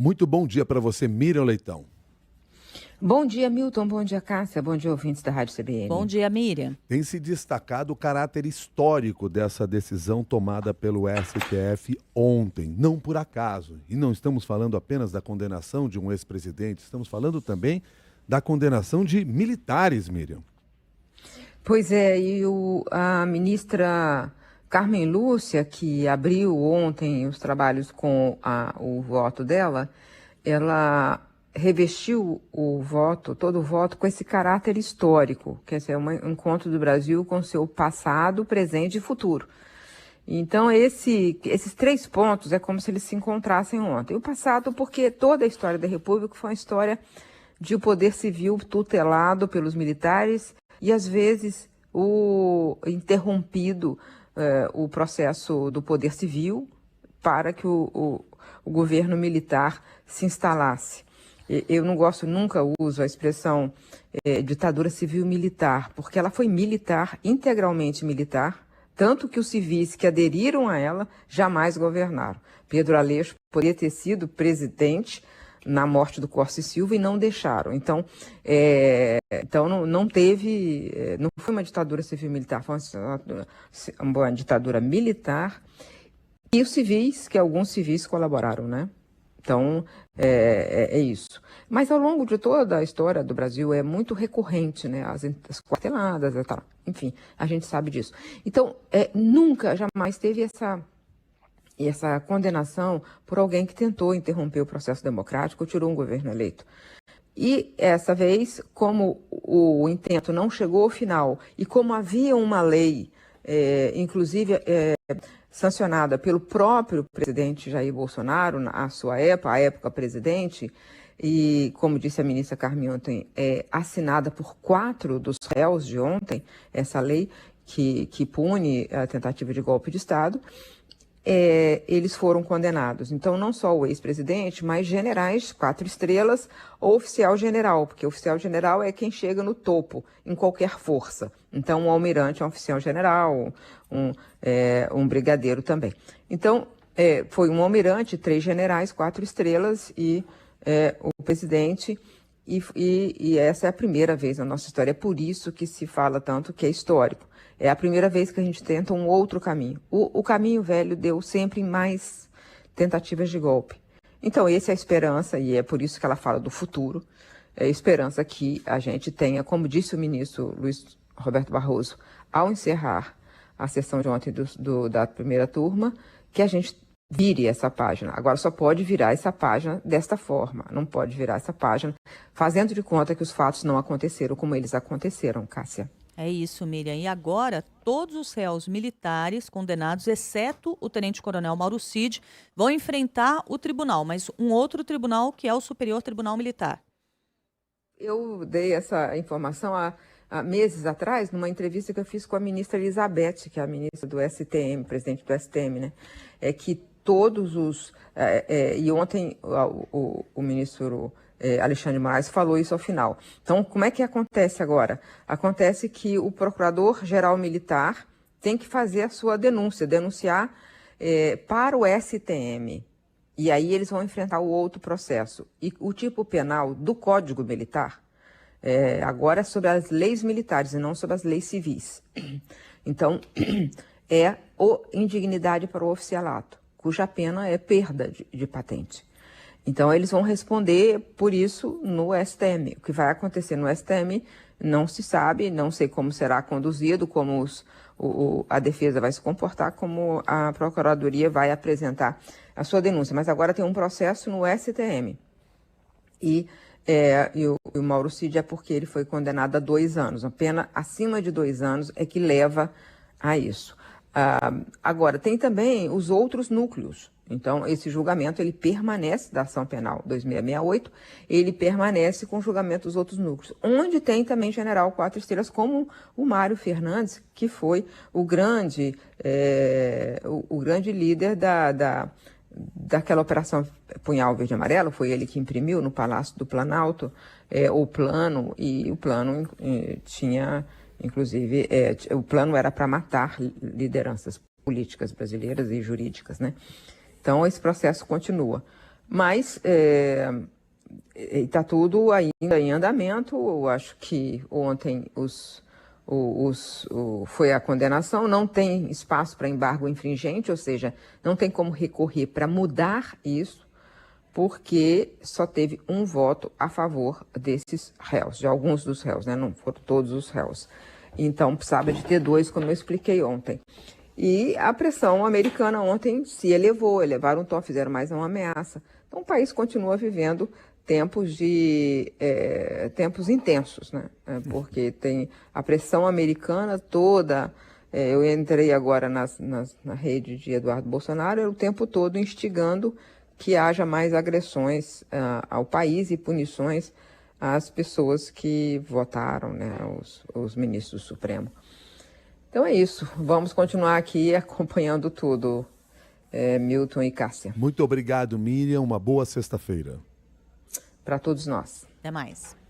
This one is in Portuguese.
Muito bom dia para você, Miriam Leitão. Bom dia, Milton. Bom dia, Cássia. Bom dia, ouvintes da Rádio CBN. Bom dia, Miriam. Tem se destacado o caráter histórico dessa decisão tomada pelo STF ontem, não por acaso. E não estamos falando apenas da condenação de um ex-presidente, estamos falando também da condenação de militares, Miriam. Pois é, e a ministra Carmen Lúcia, que abriu ontem os trabalhos com o voto dela, ela revestiu todo o voto com esse caráter histórico, que é um encontro do Brasil com seu passado, presente e futuro. Então, esses 3 pontos é como se eles se encontrassem ontem. O passado, porque toda a história da República foi uma história de o poder civil tutelado pelos militares e, às vezes, interrompido o processo do poder civil para que o governo militar se instalasse. Eu não gosto, nunca uso a expressão ditadura civil-militar, porque ela foi militar, integralmente militar, tanto que os civis que aderiram a ela jamais governaram. Pedro Aleixo poderia ter sido presidente na morte do Corsi Silva e não deixaram. Então não foi uma ditadura civil-militar, foi uma ditadura militar e os civis, que alguns civis colaboraram, né? Então, é isso. Mas ao longo de toda a história do Brasil é muito recorrente, né? As quarteladas e tal. Enfim, a gente sabe disso. Então, nunca, jamais teve essa condenação por alguém que tentou interromper o processo democrático ou tirou um governo eleito. E essa vez, como o intento não chegou ao final e como havia uma lei, inclusive sancionada pelo próprio presidente Jair Bolsonaro, à época presidente, e como disse a ministra Carmen ontem, assinada por 4 dos réus de ontem, essa lei que pune a tentativa de golpe de Estado, eles foram condenados. Então, não só o ex-presidente, mas generais, 4 estrelas, ou oficial general, porque oficial general é quem chega no topo, em qualquer força. Então, um almirante é um oficial general, um brigadeiro também. Então, foi um almirante, 3 generais, 4 estrelas e o presidente. E essa é a primeira vez na nossa história, é por isso que se fala tanto que é histórico. É a primeira vez que a gente tenta um outro caminho. O caminho velho deu sempre mais tentativas de golpe. Então, essa é a esperança, e é por isso que ela fala do futuro. É a esperança que a gente tenha, como disse o ministro Luiz Roberto Barroso, ao encerrar a sessão de ontem da primeira turma, que a gente vire essa página. Agora só pode virar essa página desta forma. Não pode virar essa página fazendo de conta que os fatos não aconteceram como eles aconteceram, Cássia. É isso, Miriam. E agora, todos os réus militares condenados, exceto o tenente-coronel Mauro Cid, vão enfrentar o tribunal, mas um outro tribunal que é o Superior Tribunal Militar. Eu dei essa informação há meses atrás, numa entrevista que eu fiz com a ministra Elizabeth, que é a ministra do STM, presidente do STM, né? Que todos os... e ontem o ministro Alexandre de Moraes falou isso ao final. Então, como é que acontece agora? Acontece que o procurador-geral militar tem que fazer a sua denunciar para o STM. E aí eles vão enfrentar o outro processo. E o tipo penal do Código Militar agora é sobre as leis militares e não sobre as leis civis. Então, é indignidade para o oficialato, cuja pena é perda de patente. Então, eles vão responder por isso no STM. O que vai acontecer no STM não se sabe, não sei como será conduzido, como a defesa vai se comportar, como a Procuradoria vai apresentar a sua denúncia. Mas agora tem um processo no STM. E o Mauro Cid é porque ele foi condenado a 2 anos. A pena acima de 2 anos é que leva a isso. Agora, tem também os outros núcleos. Então, esse julgamento, ele permanece da ação penal 2668, ele permanece com o julgamento dos outros núcleos, onde tem também general 4 estrelas, como o Mário Fernandes, que foi o grande líder daquela operação Punhal Verde e Amarelo. Foi ele que imprimiu no Palácio do Planalto o plano, e o plano tinha, inclusive, o plano era para matar lideranças políticas brasileiras e jurídicas, né? Então, esse processo continua. Mas está tudo ainda em andamento. Eu acho que ontem foi a condenação, não tem espaço para embargo infringente, ou seja, não tem como recorrer para mudar isso, porque só teve um voto a favor desses réus, de alguns dos réus, né? Não foram todos os réus. Então, precisava de ter 2, como eu expliquei ontem. E a pressão americana ontem se elevou, elevaram o tom, fizeram mais uma ameaça. Então, o país continua vivendo tempos intensos, né? Porque tem a pressão americana toda. Eu entrei agora na rede de Eduardo Bolsonaro, o tempo todo instigando que haja mais agressões ao país e punições às pessoas que votaram, né? Os ministros do Supremo. Então é isso. Vamos continuar aqui acompanhando tudo, Milton e Cássia. Muito obrigado, Miriam. Uma boa sexta-feira. Para todos nós. Até mais.